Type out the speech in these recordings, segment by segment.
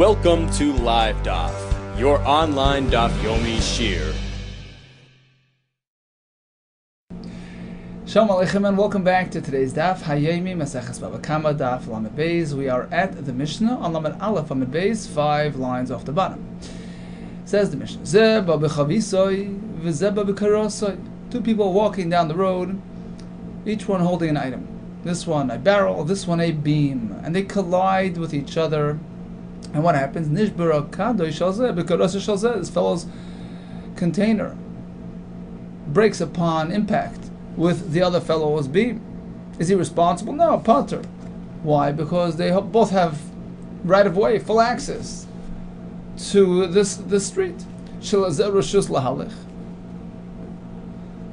Welcome to Live DAF, your online DAF Yomi Shir. Shalom Aleichem and welcome back to today's DAF Hayomi Maseches Bava Kamma DAF Lamed Beis. We are at the Mishnah on Lamed Aleph Lamed Beis, 5 lines off the bottom. Says the Mishnah, Ze ba b'chavisoi v'ze ba b'karosoi. Two people walking down the road, each one holding an item. This one a barrel, this one a beam, and they collide with each other. And what happens? Nishbara kadoy shalzeh b'karosoi shalzeh. This fellow's container breaks upon impact with the other fellow's beam. Is he responsible? No, pater. Why? Because they both have right of way, full access to this street. Shalazeh rishus lahalech.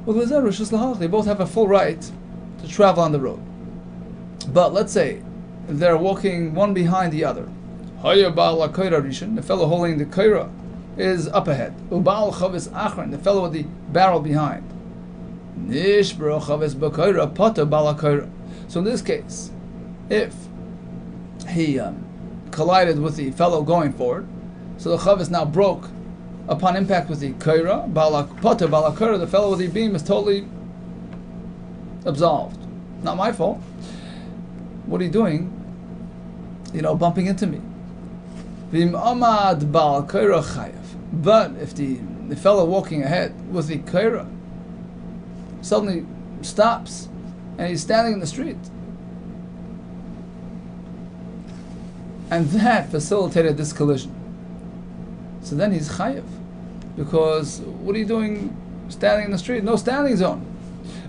Well, they both have a full right to travel on the road. But let's say they're walking one behind the other. The fellow holding the kaira is up ahead. The fellow with the barrel behind. So in this case, if he collided with the fellow going forward, so the chavis now broke upon impact with the kaira, the fellow with the beam is totally absolved. Not my fault. What are you doing? Bumping into me. But if the fellow walking ahead with the kaira suddenly stops and he's standing in the street, and that facilitated this collision, so then he's chayev, because what are you doing standing in the street? No standing zone.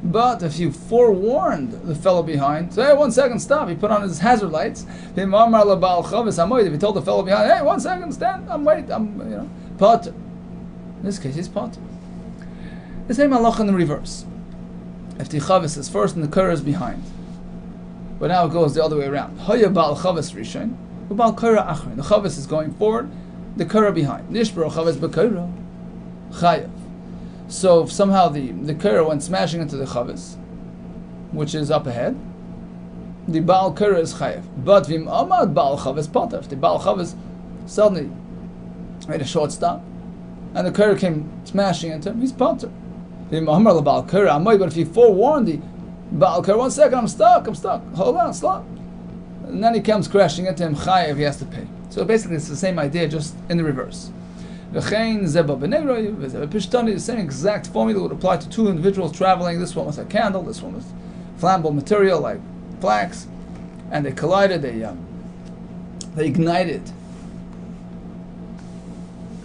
But if you forewarned the fellow behind, say, hey, 1 second, stop, he put on his hazard lights. If you told the fellow behind, hey, 1 second, stand, I'm pater. In this case, he's pater. The same halacha in the reverse. If the chavis is first and the kaira is behind, but now it goes the other way around. The chavis is going forward, the kaira behind. Nishbara chavis b'kaira chayav. So if somehow the kaira went smashing into the chavis, which is up ahead, the baal kaira is chayav. But v'im amad baal chavis pater. If the baal chavis suddenly made a short stop, and the kaira came smashing into him, he's pater. But if you forewarned the baal kaira, 1 second, I'm stuck, hold on, stop. And then he comes crashing into him, chayav, he has to pay. So basically it's the same idea, just in the reverse. The same exact formula would apply to two individuals traveling, this one with a candle, this one with flammable material like flax, and they collided, they ignited.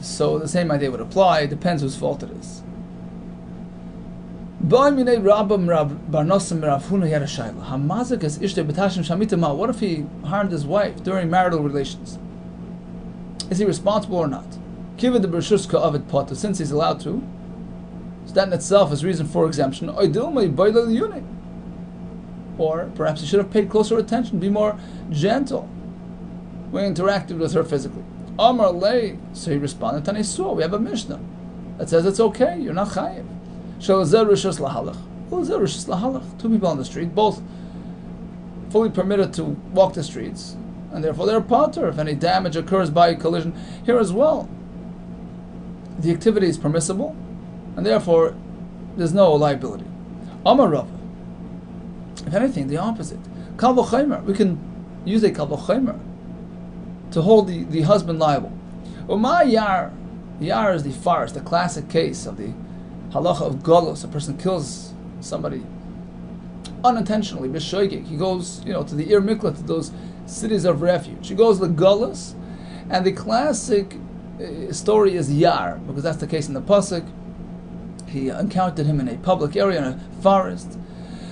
So the same idea would apply, it depends whose fault it is. What if he harmed his wife during marital relations? Is he responsible or not? Since he's allowed to, so that in itself is reason for exemption. Or perhaps he should have paid closer attention, be more gentle when he interacted with her physically. Amar lei, so he responded, we have a Mishnah that says it's okay, you're not chayiv. Two people on the street, both fully permitted to walk the streets, and therefore they're pater if any damage occurs by a collision. Here as well, the activity is permissible, and therefore there's no liability. Amar Rava, if anything, the opposite. Kal v'chaymer, we can use a kal v'chaymer to hold the husband liable. Uma yar is the forest, the classic case of the halacha of galus. A person kills somebody unintentionally, b'shoigig. He goes, to the Ir Miklat, to those cities of refuge. He goes to the galus, and the classic story is Yar, because that's the case in the pasuk. He encountered him in a public area, in a forest.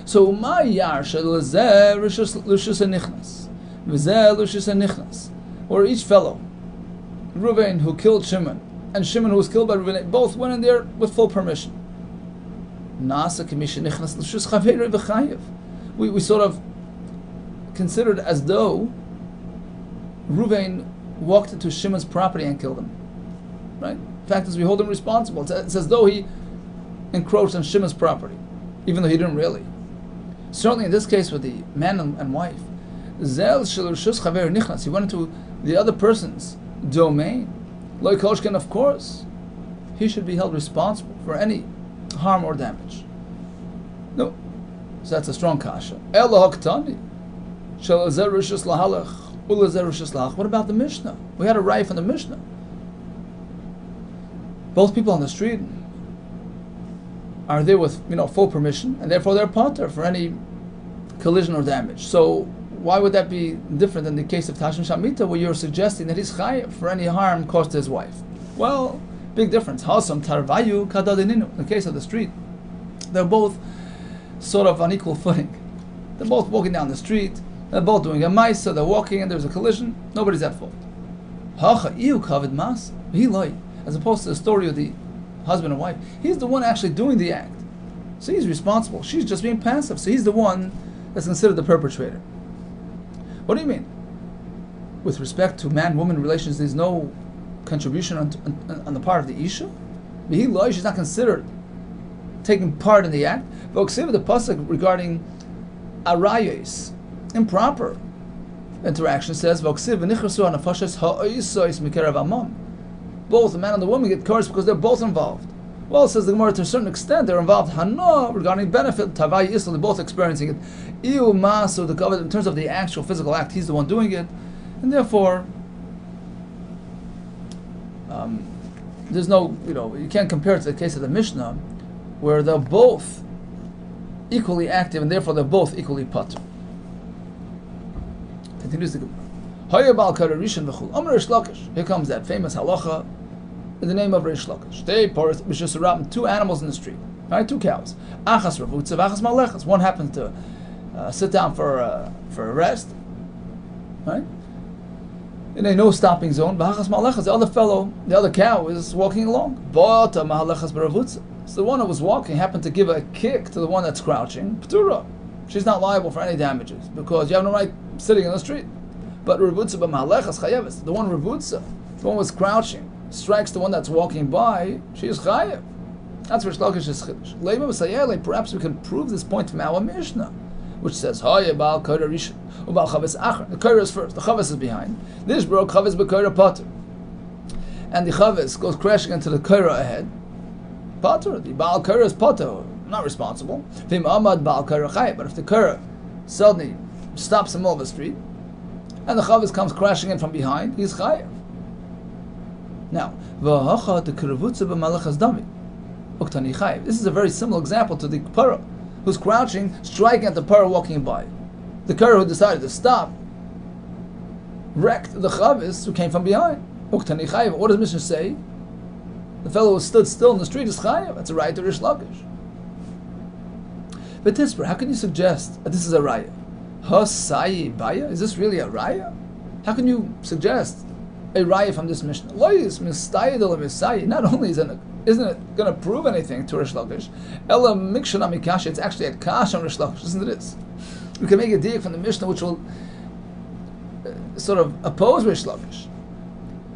So my Yar shelazeh lushus nichnas, v'zeh lushus nichnas, or each fellow, Reuven who killed Shimon, and Shimon who was killed by Reuven, both went in there with full permission. Nasa k'misha nichnas lushus chaveirei v'chayev. We sort of considered as though Reuven walked into Shimon's property and killed him. Right? The fact is, we hold him responsible. It's as though he encroached on Shimon's property, even though he didn't really. Certainly in this case with the man and wife, he went into the other person's domain. Loikoshkin, of course, he should be held responsible for any harm or damage. No, so that's a strong kasha. What about the Mishnah? We had a raya from the Mishnah. Both people on the street are there with full permission, and therefore they're pater for any collision or damage. So why would that be different than the case of Tashim Shamita, where you're suggesting that he's chayav for any harm caused to his wife? Well, big difference. Hasam tarvayu kadadininu. In the case of the street, they're both sort of on equal footing. They're both walking down the street. They're both doing a maisa. They're walking, and there's a collision. Nobody's at fault. Hacha iu kavid mas hiloi. As opposed to the story of the husband and wife, he's the one actually doing the act, so he's responsible. She's just being passive, so he's the one that's considered the perpetrator. What do you mean? With respect to man-woman relations, there's no contribution on the part of the isha? She's not considered taking part in the act. But the pasuk regarding arayos, improper interaction, says both the man and the woman get cursed because they're both involved. Well, says the Gemara, to a certain extent they're involved hana regarding benefit, tavai isla, they're both experiencing it. Iu masu, the covet, in terms of the actual physical act, he's the one doing it, and therefore there's no, you can't compare it to the case of the Mishnah, where they're both equally active and therefore they're both equally patur. Continues the Gemara. Here comes that famous halacha in the name of Reish Lakish. They poured two animals in the street, right? Two cows. Achas ravutza, achas malechas. One happens to sit down for a rest, right? In a no stopping zone. Achas malechas. The other cow, is walking along. Bata malechas baravutza. So the one that was walking happened to give a kick to the one that's crouching. P'tura. She's not liable for any damages because you have no right sitting in the street. But Ravutza b'malechas chayeves, the one Ravutza, the one was crouching, strikes the one that's walking by, she is chayev. That's Reish Lakish's chiddush. Leiba b'sayele, perhaps we can prove this point from our Mishnah, which says Haye ba'al koyra rishon u'ba'al chaves acher. The koyra is first, the chaves is behind. This broke chaves b'koyra pater, and the chaves goes crashing into the koyra ahead. Pater, the ba'al koyra is pater, not responsible. V'im amad ba'al koyra chayev. But if the koyra suddenly stops in the middle of the street, and the chavis comes crashing in from behind, he's chayav. Now, this is a very similar example to the parah, who's crouching, striking at the parah walking by. The parah who decided to stop wrecked the chavis who came from behind. What does Mishnah say? The fellow who stood still in the street is chayav. That's a right to Reish Lakish. But Tisper, how can you suggest that this is a raya? Hasayi baya? Is this really a raya? How can you suggest a raya from this Mishnah? Not only isn't it going to prove anything to Reish Lakish, ela mikshana mikasha, it's actually a kasha on Reish Lakish. Listen to this. We can make a dig from the Mishnah which will sort of oppose Reish Lakish.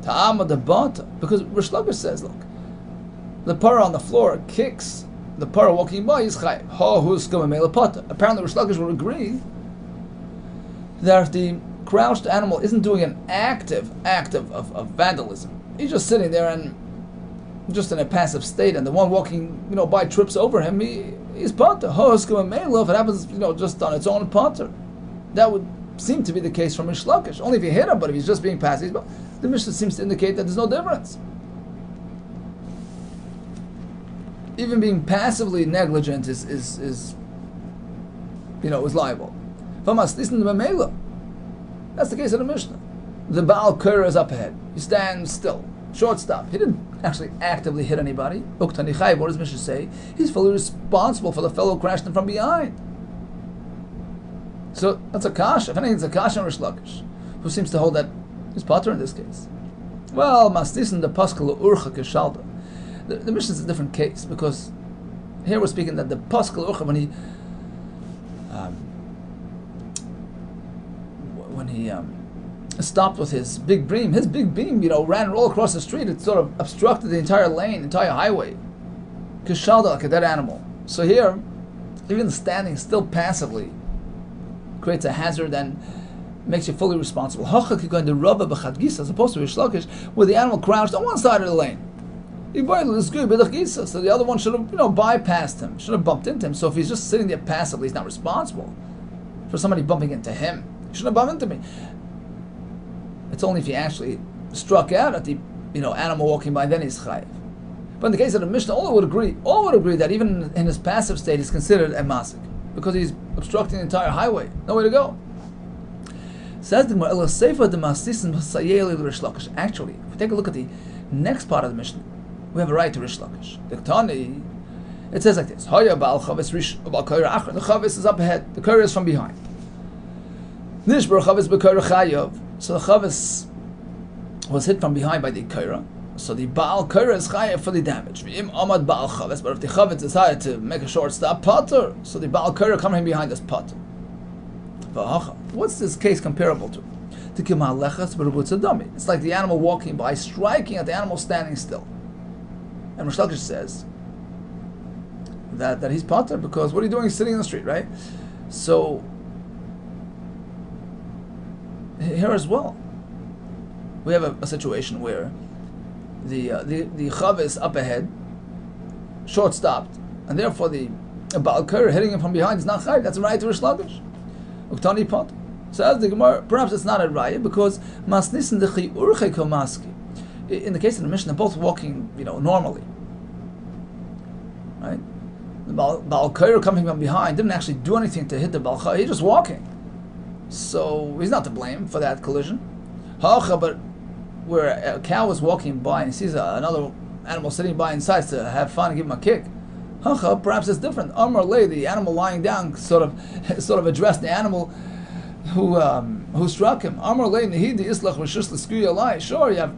Ta'ama the bata, because Reish Lakish says, look, the parah on the floor kicks the parah walking by, is chayiv. Ha huska mele pata. Apparently Reish Lakish will agree that if the crouched animal isn't doing an active act of vandalism, he's just sitting there and just in a passive state, and the one walking by trips over him, he's pater. If it happens just on its own, pater. That would seem to be the case from Reish Lakish. Only if you hit him, but if he's just being passive, the Mishnah seems to indicate that there's no difference. Even being passively negligent is liable. That's the case of the Mishnah. The Baal Kura is up ahead. He stands still. Short stop. He didn't actually actively hit anybody. What does Mishnah say? He's fully responsible for the fellow crashed in from behind. So that's a kasha. If anything, it's a kasha on Reish Lakish, who seems to hold that he's pater in this case. Well, Masnisin the Paskal Urcha Keshalda. The Mishnah is a different case, because here we're speaking that the Paskal Urcha, when he stopped with his big beam, ran all across the street. It sort of obstructed the entire lane, entire highway. Keshalda, like a dead animal. So here, even standing still passively creates a hazard, and makes you fully responsible. Hachak going to Rabba b'chad gisa, as opposed to Rish Lakish, where the animal crouched on one side of the lane. So the other one should have, bypassed him, should have bumped into him. So if he's just sitting there passively, he's not responsible for somebody bumping into him. He shouldn't have bumped into me. It's only if he actually struck out at the animal walking by, then he's chayiv. But in the case of the Mishnah, all would agree that even in his passive state, he's considered a masik because he's obstructing the entire highway. No way to go. Says the Gemara, actually, if we take a look at the next part of the Mishnah, we have a right to Rish Lakish. It says like this: the chavis is up ahead, the curry is from behind. So the chavis was hit from behind by the kaira. So the Baal Kaira is chayav for the damage. But if the chavetz decided to make a short stop, potter. So the Baal Kaira coming behind us, potter. What's this case comparable to? It's like the animal walking by, striking at the animal standing still. And Rish Lakish says that he's potter because what are you doing sitting in the street, right? So here as well, we have a situation where the chavis up ahead, short stopped, and therefore the Baal Kaira hitting him from behind is not chayiv. That's a right to Rish Lakish. Uktani pot. So as the Gemara, perhaps it's not a raya because masnisin dechi urche komaski. In the case of the Mishnah, they're both walking, normally. Right? The Baal Kaira coming from behind didn't actually do anything to hit the Baal Kaira. He's just walking. So he's not to blame for that collision. But where a cow was walking by and sees another animal sitting by and decides to have fun and give him a kick, perhaps it's different. Amar lay, the animal lying down, sort of addressed the animal who struck him. Amar lay nehidi islach rishus l'skuya lai. Sure, you have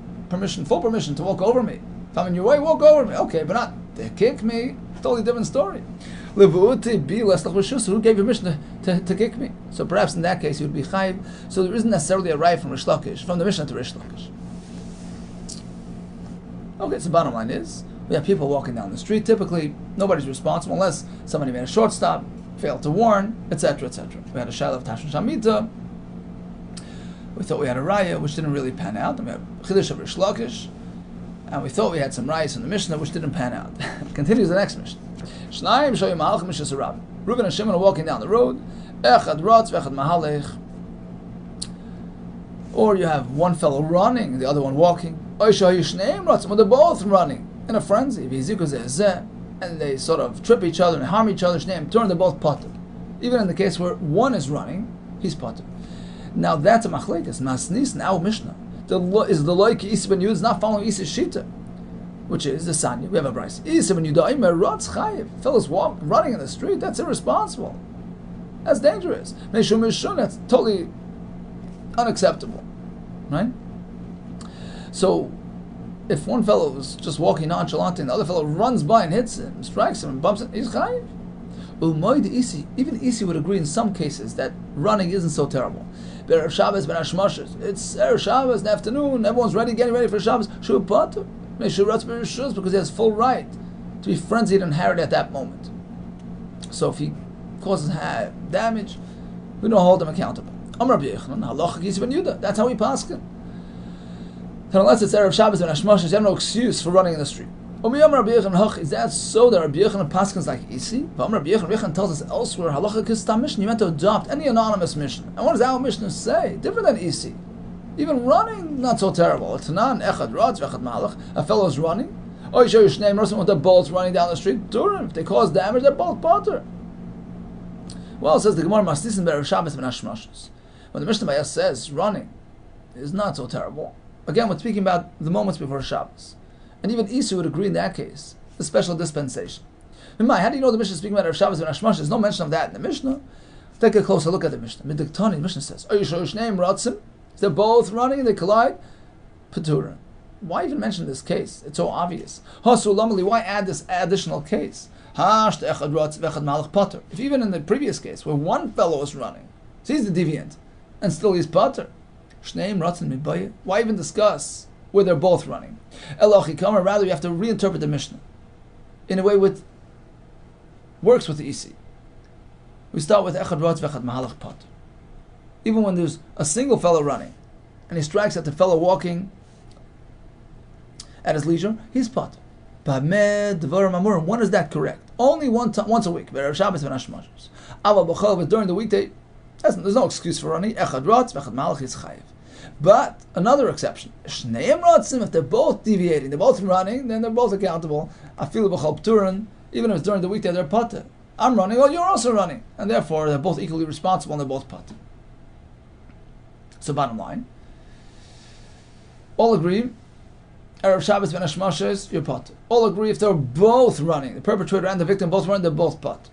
full permission to walk over me. If I'm in your way, walk over me. Okay, but not to kick me. Totally different story. Who gave permission to kick me? So perhaps in that case you would be chayiv. So there isn't necessarily a right from Rish Lakish, from the Mishnah to Rish Lakish. Okay, so bottom line is, we have people walking down the street. Typically, nobody's responsible unless somebody made a short stop, failed to warn, etc., etc. We had a shaila of Tashon Shamita. We thought we had a raya, which didn't really pan out. And we have Chiddush of Rish Lakish. And we thought we had some rayas in the Mishnah, which didn't pan out. Continues the next Mishnah. Shnayim shoyim malachim mishas Rabbi. Reuben and Shimon are walking down the road. Echad rotz v'echad mahalech. Or you have one fellow running, the other one walking. Or they're both running in a frenzy. And they sort of trip each other and harm each other. They're both potter. Even in the case where one is running, he's potter. Now that's a machlekes. Masnis now Mishnah. Is the loy ki Isi ben Yehuda is not following Isi's shita, which is the Sanya. We have a brayse. Isi ben Yehuda imer rotz chayiv. Fellas running in the street. That's irresponsible. That's dangerous. Meshum mishun. That's totally unacceptable, right? So, if one fellow is just walking nonchalantly and the other fellow runs by and hits him, strikes him, and bumps him, he's chayiv. Even Isi would agree in some cases that running isn't so terrible. But Erev Shabbos ben Hashmashos, it's Erev Shabbos in the afternoon, everyone's getting ready for Shabbos. Shu Pater, because he has full right to be frenzied and harried at that moment. So if he causes damage, we don't hold him accountable. Amar Rabbi Yehuda, halacha Isi ben Yehuda. That's how we paskin. And unless it's Erev Shabbos ben Hashmashos, you have no excuse for running in the street. Is that so that Rabbi Yehuda paskins like Isi? But Rabbi Yehuda tells us elsewhere, halacha kistam Mishnah, you meant to adopt any anonymous Mishnah. And what does our Mishnah say? Different than Isi. Even running, not so terrible. A fellow is running. Oh, you show your name, with the bolts running down the street. If they cause damage, they're both potter. Well, it says the Gemara Masnisin Be'erev Shabbos ben Hashmashos. When the Mishnah Bayas says running is not so terrible, again, we're speaking about the moments before Shabbos. And even Isi would agree in that case, the special dispensation. How do you know the Mishnah is speaking about Rav Shabbos and Hashmash? There's no mention of that in the Mishnah. Take a closer look at the Mishnah. The Mishnah says, "Are you sure name Ratzim? They're both running, they collide. Petura. Why even mention this case? It's so obvious. Why add this additional case? If even in the previous case, where one fellow is running, so he's the deviant, and still he's potter. Why even discuss where they're both running? Rather, you have to reinterpret the Mishnah in a way which works with the Isi. We start with Echad Rotz Vechad Mahalach Potter. even when there's a single fellow running, and he strikes at the fellow walking at his leisure, he's potter. When is that correct? Only once a week. But during the weekday, there's no excuse for running. But another exception, if they're both deviating, they're both running, then they're both accountable. Even if it's during the weekday, they're potter. I'm running, well, you're also running. And therefore, they're both equally responsible and they're both potter. So bottom line, all agree, Erev Shabbos ben Hashmashos, you're potter. All agree if they're both running, the perpetrator and the victim both running, they're both potter.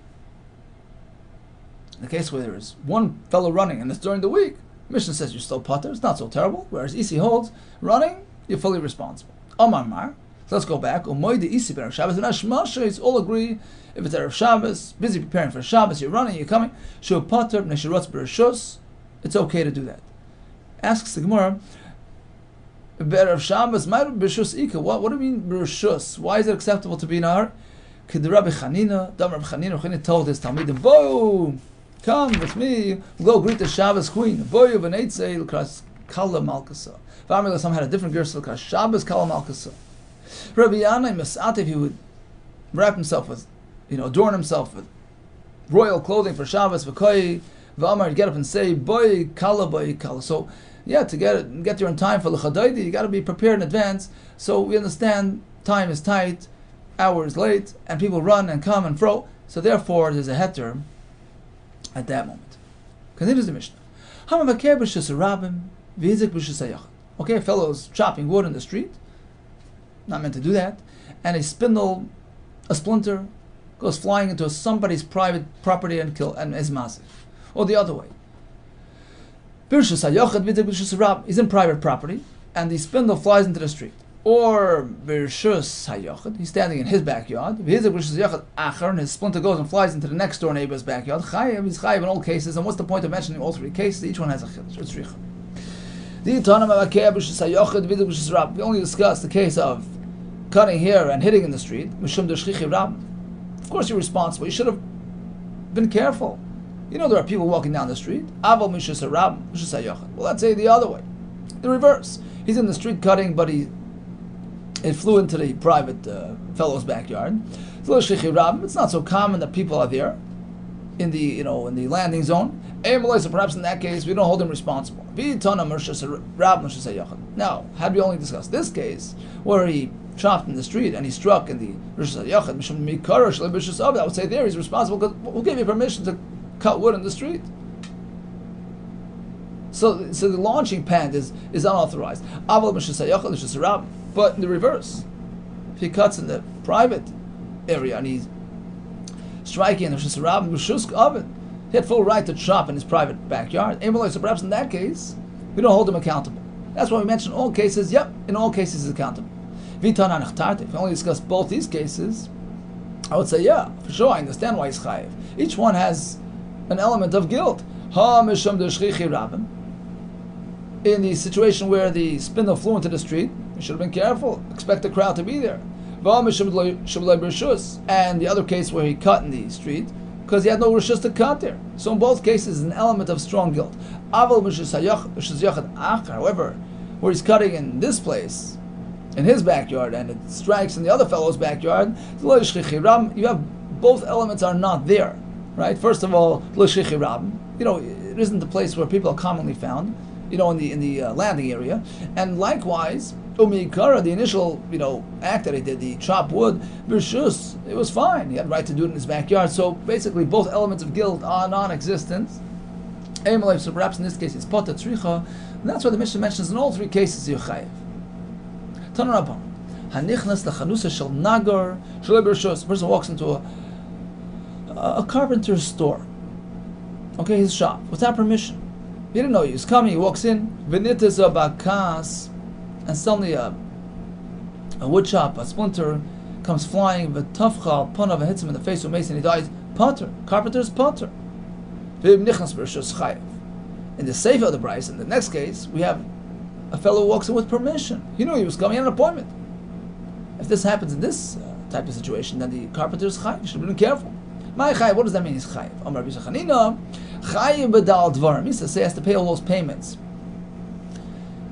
In the case where there is one fellow running and it's during the week, Mishnah says you're still potter, it's not so terrible. Whereas Isi holds, running, you're fully responsible. Omar Mar, so let's go back. Umoide Isi ben Erev Shabbos ben Hashmashos, all agree, if it's Erev Shabbos, busy preparing for Shabbos, you're running, you're coming, Shu potter, Neshirotz Bereshus, it's okay to do that. Asks the Gemara, Erev Shabbos, what do you mean Bereshus? Why is it acceptable to be in our? Kid Rabbi Chanina, Rabbi Chanina told his Talmidim, Boy, come with me, we'll go greet the Shabbos queen. Boy, v'neitzei l'kras kala malkasa. Family some had a different girl, l'kras Shabbos kala malkasa. Rabbi Yanai Masatif, he would wrap himself with, adorn himself with royal clothing for Shabbos. V'koi v'amar, he'd get up and say, Boy kala. So, yeah, to get there in time for l'chadaydi, you got to be prepared in advance. So we understand time is tight, hours late, and people run and come and fro. So therefore, there's a heter at that moment. Continues the Mishnah. Okay, a fellow's chopping wood in the street, not meant to do that, and a splinter, goes flying into somebody's private property and is massive. Or the other way. He's in private property, and the spindle flies into the street. Or he's standing in his backyard, and his splinter goes and flies into the next door neighbor's backyard. He's chayiv in all cases, and what's the point of mentioning all three cases? Each one has a chiddush. It's richa. We only discuss the case of cutting hair and hitting in the street. Of course you're responsible. You should have been careful. There are people walking down the street. Well, let's say the other way. The reverse. He's in the street cutting, but it flew into the private fellow's backyard. It's not so common that people are there in the landing zone. So perhaps in that case, we don't hold him responsible. Now, had we only discussed this case, where he chopped in the street and he struck in the Rishus HaYachad, I would say there he's responsible because who gave you permission to cut wood in the street? So the launching pad is unauthorized. But in the reverse, if he cuts in the private area and he's striking in the Rishus HaRabim, he had full right to chop in his private backyard. So perhaps in that case, we don't hold him accountable. That's why we mentioned all cases. Yep, in all cases he's accountable. If we only discuss both these cases, I would say, yeah, for sure, I understand why he's chayiv. Each one has an element of guilt. In the situation where the spindle flew into the street, you should have been careful. Expect the crowd to be there. And the other case where he cut in the street, because he had no rishus to cut there. So in both cases, an element of strong guilt. However, where he's cutting in this place, in his backyard, and it strikes in the other fellow's backyard, you have both elements are not there. Right? First of all, it isn't the place where people are commonly found, in the landing area. And likewise, the initial, act that he did, the chop wood, Birshus, it was fine. He had right to do it in his backyard. So basically, both elements of guilt are non-existent. So perhaps in this case, it's potat tzricha, and that's why the Mishnah mentions in all three cases you're chayiv. Tanarabban, hanichnas lachanusa shel nagar shel Birshus. A person walks into a carpenter's store. Okay, his shop, without permission. He didn't know he was coming. He walks in, v'nitas abakas, and suddenly a wood chop, a splinter, comes flying. V'tafchal panav, and hits him in the face with mace, and he dies. Potter, carpenter's potter. In the sefer of the Bryce, in the next case, we have a fellow who walks in with permission. He knew he was coming on an appointment. If this happens in this type of situation, then the carpenter's chayiv. You should have been careful. My chayiv, what does that mean? He's chayiv. Chayim b'dal dvarim means to say he has to pay all those payments.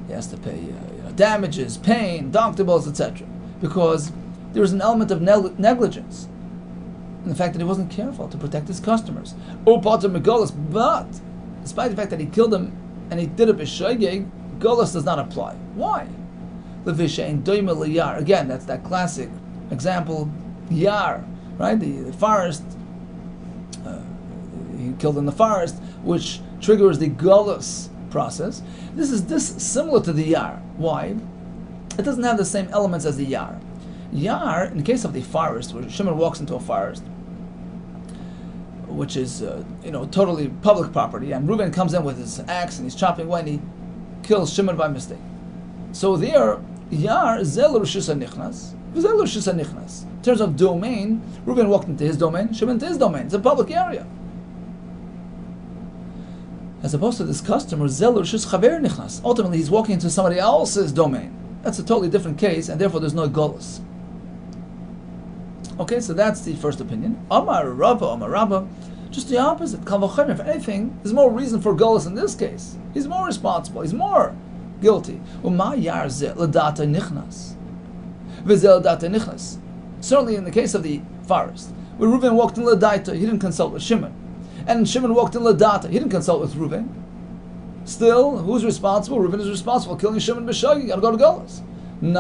He has to pay damages, pain, deductibles, etc. Because there was an element of negligence in the fact that he wasn't careful to protect his customers. But despite the fact that he killed him and he did it b'shoigeg, golus does not apply. Why? Again, that's that classic example, yar, right? The forest, he killed in the forest, which triggers the golus process. This is similar to the yar. Why? It doesn't have the same elements as the yar. Yar, in the case of the forest, where Shimon walks into a forest, which is totally public property, and Reuben comes in with his axe and he's chopping away and he kills Shimon by mistake. So there, yar zel rishus nichnas, zel rishus nichnas. In terms of domain, Reuben walked into his domain, Shimon into his domain. It's a public area. As opposed to this customer, zel rishus chaver nichnas. Ultimately, he's walking into somebody else's domain. That's a totally different case, and therefore there's no golus. Okay, so that's the first opinion. Amar Rabba, just the opposite. If anything, there's more reason for golus in this case. He's more responsible. He's more guilty. Certainly, in the case of the forest, where Reuven walked in Ladaita, he didn't consult with Shimon, and Shimon walked in Ladata, he didn't consult with Reuven. Still, who's responsible? Reuven is responsible. Killing Shimon b'shagi, you got to go to golus. We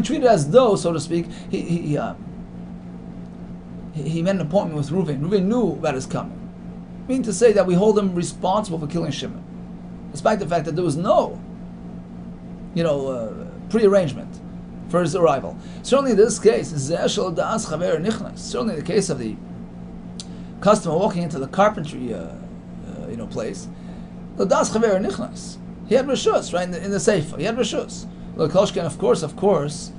treat it as though, so to speak, he made an appointment with Reuven. Reuven knew about his coming. Meaning to say that we hold him responsible for killing Shimon, despite the fact that there was no, prearrangement for his arrival. Certainly in this case, certainly in the case of the customer walking into the carpentry, place, he had reshus, right, in the sefer. He had reshus. Lokoshkin, of course,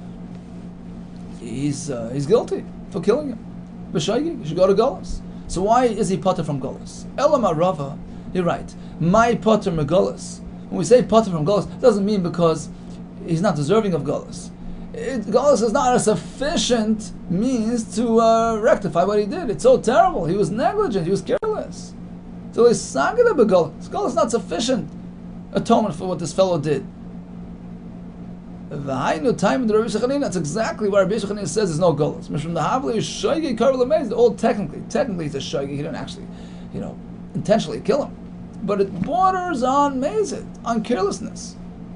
he's guilty for killing him. B'shaygi, he should go to golus. So why is he potter from golus? Elama Rava, you're right. My potter from golus. When we say potter from golus, it doesn't mean because he's not deserving of golus. Golus is not a sufficient means to rectify what he did. It's so terrible. He was negligent. He was careless. So he's sagada b'golus. Golus is not sufficient atonement for what this fellow did. That's exactly why Rabbi Yehuda says there's no golus. All technically it's a shogi. He didn't actually, intentionally kill him, but it borders on mazid, on carelessness.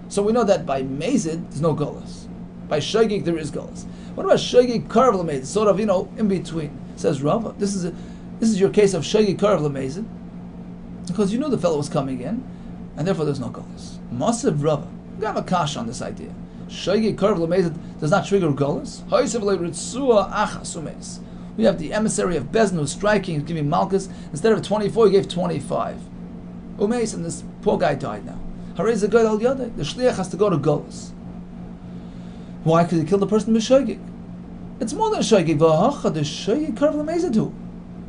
So we know that by mazid there's no golus. By shogi there is golus. What about shogi karv l'mazid? Sort of, in between. Says Rava. This is your case of shogi karv l'mazid, because you knew the fellow was coming in, and therefore there's no golus. Massive Rava. We have a kash on this idea. Shogi karv l'mezid does not trigger golus. We have the emissary of Bezin who's striking, he's giving malchus. Instead of 24, he gave 25. Umeis, and this poor guy died now. The shliach has to go to golus. Why? Because he killed the person b'shogig. It's more than shogig. The shogig karv l'mezid.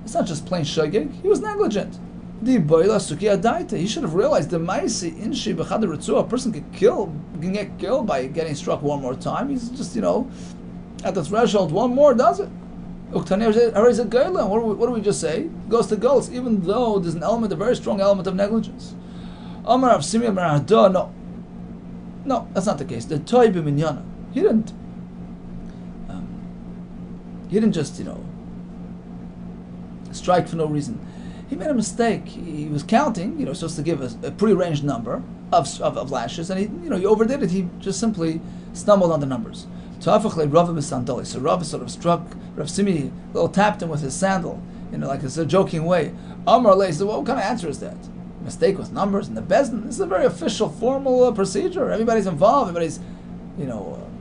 It's not just plain shogig. He was negligent. He should have realized the maisi inshi b'chad ritzua. A person can get killed by getting struck one more time. He's just at the threshold. One more does it. What do we just say? Goes to golus, even though there's a very strong element of negligence. No, that's not the case. The toy b'minyana. He didn't just strike for no reason. He made a mistake. He was counting, supposed to give a prearranged number of lashes, and he overdid it. He just simply stumbled on the numbers. So Rav sort of struck Rav Simi, tapped him with his sandal, like it's a joking way. Amar Le said, "What kind of answer is that? Mistake with numbers in the Bezdin? This is a very official, formal procedure. Everybody's involved. Everybody's,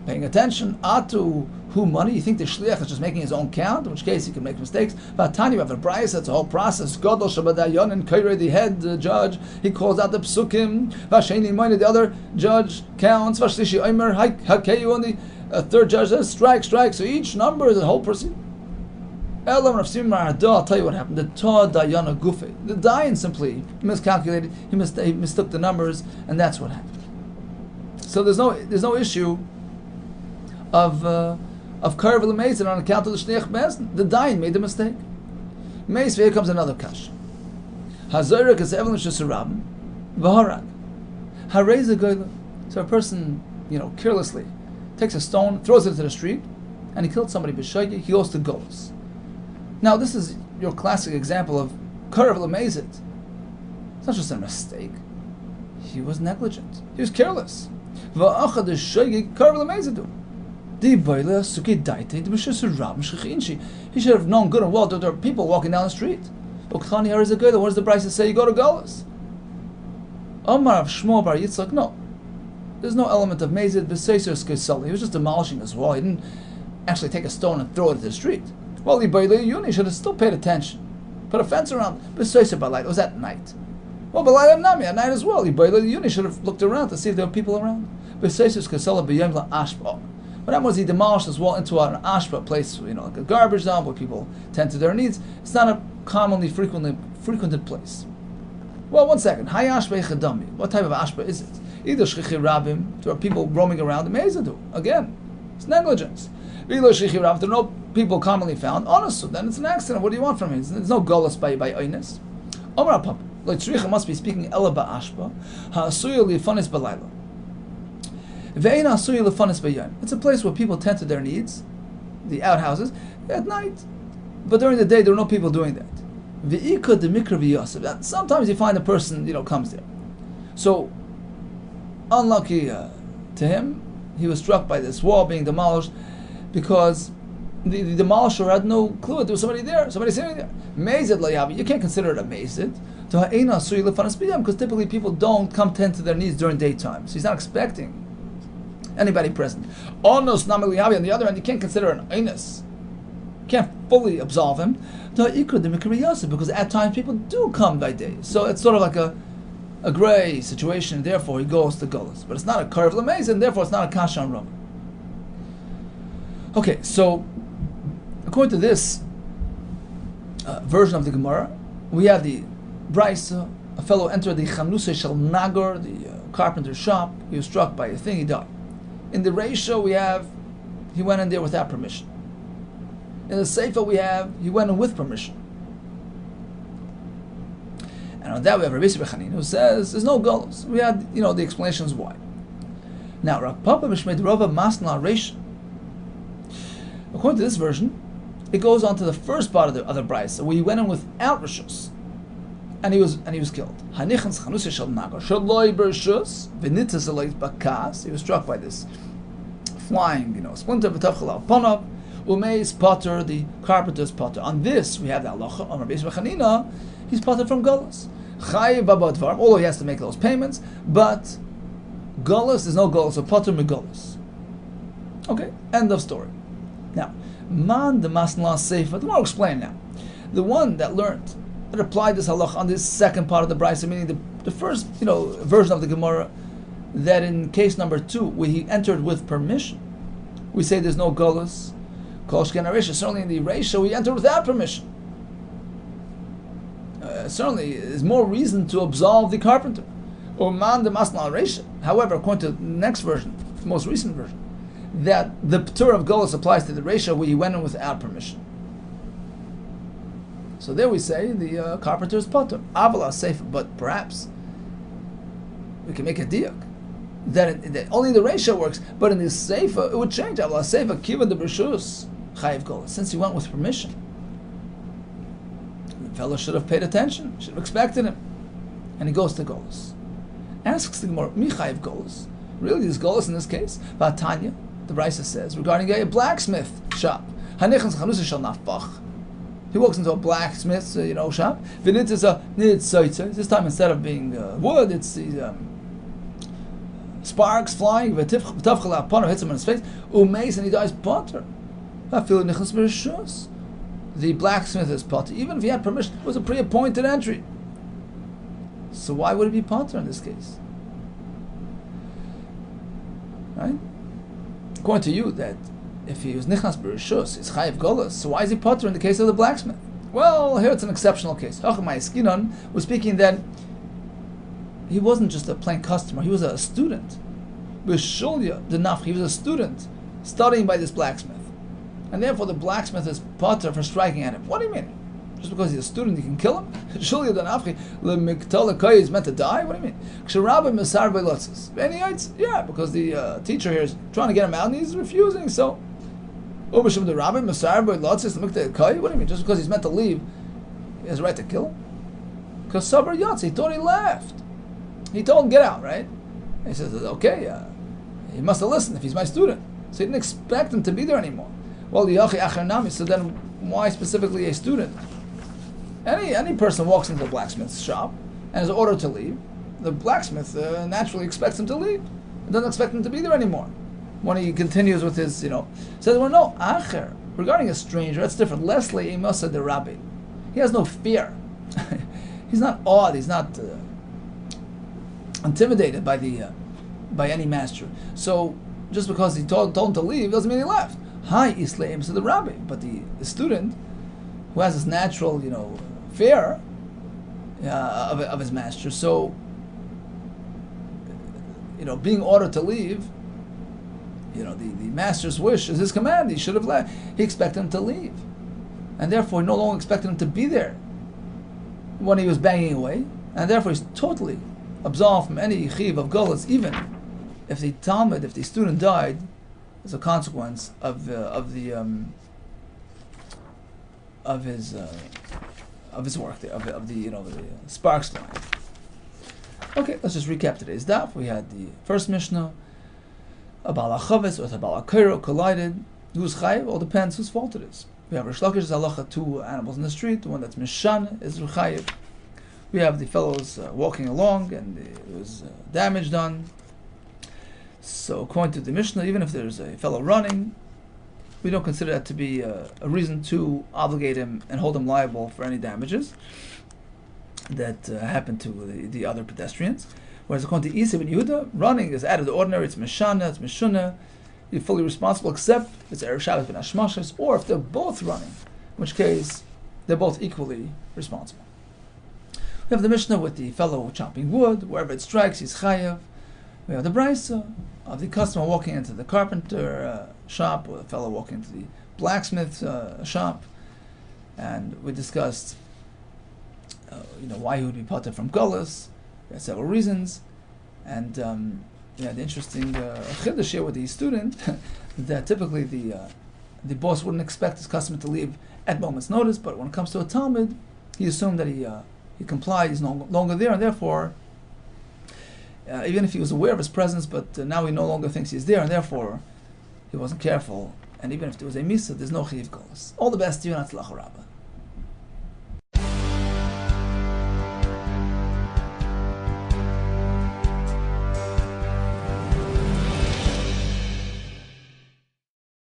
paying attention. Atu who money? You think the shliach is just making his own count? In which case he can make mistakes. But Tani, you have a brayos. It's a whole process. Godol Shabadayon and Kairei, the head judge, he calls out the psukim. Vasheni Moine, the other judge counts. Vashlishi Omer Hakeyu, on the third judge says strike. So each number is a whole procedure. Elam Rav Simon Marado, I'll tell you what happened. The Ta Dayana Gufe. The Dayan simply miscalculated. He mistook the numbers, and that's what happened. So there's no issue of Karv L'Mezid on account of the Shneich Bezdin. The Dayan made the mistake. Meis, here comes another kash. Hazoyrek is evelyn shesarabim, v'harag. Harez a goyla. So a person, carelessly takes a stone, throws it into the street, and he killed somebody b'shaygi. He goes to golos. Now this is your classic example of karav l'mezid. It's not just a mistake. He was negligent. He was careless. V'achad shaygi karav l'mezidu. He should have known good and well that there are people walking down the street. What does the Brisa say? You go to Golas. Omar of Shmuel bar Yitzchak, no. There's no element of Mezid b'seiser skesali. He was just demolishing his wall. He didn't actually take a stone and throw it into the street. Well, he should have still paid attention. Put a fence around. B'seiser b'layt. It was at night. Well, b'layt nami at night as well. He should have looked around to see if there were people around. B'seiser skesala b'yom la'ashba. What happened was he demolished his wall into an ashpa place, like a garbage dump where people tend to their needs. It's not a commonly frequented place. Well, one second. Hay ashpa chadami. What type of ashpa is it? Either shchichi rabim, there are people roaming around the mezadu. Again, it's negligence. Either shchichi rabim, there are no people commonly found. Honestly, then it's an accident. What do you want from me? There's no golas by oynes. Omar papa, loitzricha must be speaking ela ba'ashpa. Ha'asuya lifanis balayla. It's a place where people tend to their needs, the outhouses, at night. But during the day, there are no people doing that. Sometimes you find a person, comes there. So, unlucky to him, he was struck by this wall being demolished because the demolisher had no clue there was somebody there, somebody sitting there. Mezid layavi, you can't consider it a mezid. Because typically people don't come tend to their needs during daytime. So he's not expecting anybody present. Onos namiliyavi, on the other hand, you can't consider an inus. You can't fully absolve him. Because at times people do come by day. So it's sort of like a gray situation, therefore he goes to Golas. But it's not a curve lemez, and therefore it's not a kasha on Rama. Okay, so according to this version of the Gemara, we have the Brisa, a fellow entered the Chanuse Shel Nagor, the carpenter's shop. He was struck by a thing, he died. In the ratio we have, he went in there without permission. In the Seifa we have, he went in with permission. And on that we have Rabbi Yehuda who says there's no golos. We had, the explanations why. Now, Rav Papa Mishmei Rava Masna Reish. According to this version, it goes on to the first part of the other Brisa, where he went in without rishus, and he was killed. He was struck by this flying, splinter v'tavchalav panav. Umay's potter, the carpenter's potter. On this, we have the halacha on Rabbi Yehuda. He's potter from Golas. Chayiv babadvar, although he has to make those payments, but Golas is no Golas, so potter megolas. Okay, end of story. Now, man the masnala seifa. The more explain now. The one that learned, that applied this halacha on this second part of the Brisa, meaning the first, version of the Gemara, that in case number 2, where he entered with permission, we say there's no Golas. Certainly in the ratio, he entered without permission. Certainly, there's more reason to absolve the carpenter. Or man the masnal ratio. However, according to the next version, the most recent version, that the P'tur of Golos applies to the ratio where he went in without permission. So there we say the carpenter is potter. Avala safe, but perhaps we can make a diak that only the ratio works, but in the seifa it would change. Avala seifa kiva de b'rishus chayiv Golos, since he went with permission. The fellow should have paid attention, should have expected him, and he goes to Golos. Asks the Gemara, mi chayiv Golos? Really, is Golos in this case? Vatanya, the Brisa says regarding a blacksmith shop. Hanichans chanus shel nafbach. He walks into a blacksmith's, shop. This time, instead of being wood, it's these sparks flying. Hits him in his face. Umeis, and he dies potter. The blacksmith is potter. Even if he had permission, it was a pre-appointed entry. So why would it be potter in this case? Right? According to you, that if he was nichnas b'rishus, it's chayiv golas. So why is he potter in the case of the blacksmith? Well, here it's an exceptional case. Thu May was speaking that he wasn't just a plain customer; he was a student. B'shulya the nafch, he was a student studying by this blacksmith, and therefore the blacksmith is potter for striking at him. What do you mean? Just because he's a student, you can kill him? Surely the nafchi lemiktal kai is meant to die. What do you mean? Ksharabba misar beilotzes. Yeah, because the teacher here is trying to get him out and he's refusing. So, ubashim the rabbi misar beilotzes lemiktal kai. What do you mean? Just because he's meant to leave, he has a right to kill him? Because sabar yotz, he thought he left. He told him get out, right? And he says, okay, he must have listened if he's my student. So he didn't expect him to be there anymore. Well, yachi acher nami. So then, why specifically a student? Any person walks into the blacksmith's shop and is ordered to leave, the blacksmith naturally expects him to leave. It doesn't expect him to be there anymore. When he continues with his, says, well, no, acher, regarding a stranger, that's different. Leslie imasa the rabbi. He has no fear. He's not awed. He's not intimidated by any master. So just because he told him to leave doesn't mean he left. Hi, Islam, so the rabbi. But the student who has this natural, fear of his master, so being ordered to leave, the master's wish is his command. He should have left. He expected him to leave, and therefore he no longer expected him to be there when he was banging away, and therefore he's totally absolved from any chiv of gullus, even if the student died as a consequence of his work there, of the sparks line. Okay, let's just recap today's daf. We had the first Mishnah, a bala chavetz or a bala kairo collided. Who's chayiv? All depends whose fault it is. We have Rish Lakish's halacha, 2 animals in the street. The one that's mishan is chayiv. We have the fellows walking along and there was damage done. So according to the Mishnah, even if there's a fellow running, we don't consider that to be a reason to obligate him and hold him liable for any damages that happened to the other pedestrians. Whereas according to Isa ben Yehuda, running is out of the ordinary, it's mishana, it's mishuna, you're fully responsible except if it's Erev Shabbos ben Hashmashas, or if they're both running, in which case they're both equally responsible. We have the Mishnah with the fellow chopping wood, wherever it strikes, he's chayav. We have the Brisa of the customer walking into the carpenter shop, or the fellow walking into the blacksmith shop, and we discussed why he would be potter from gullus. We had several reasons, and the interesting chiddush here with the student that typically the boss wouldn't expect his customer to leave at moment's notice, but when it comes to a Talmud, he assumed that he complied, he's no longer there, and therefore, even if he was aware of his presence, but now he no longer thinks he's there, and therefore he wasn't careful, and even if there was a misa, there's no chiv gullus. All the best to you, and Atzlacha Rabbah.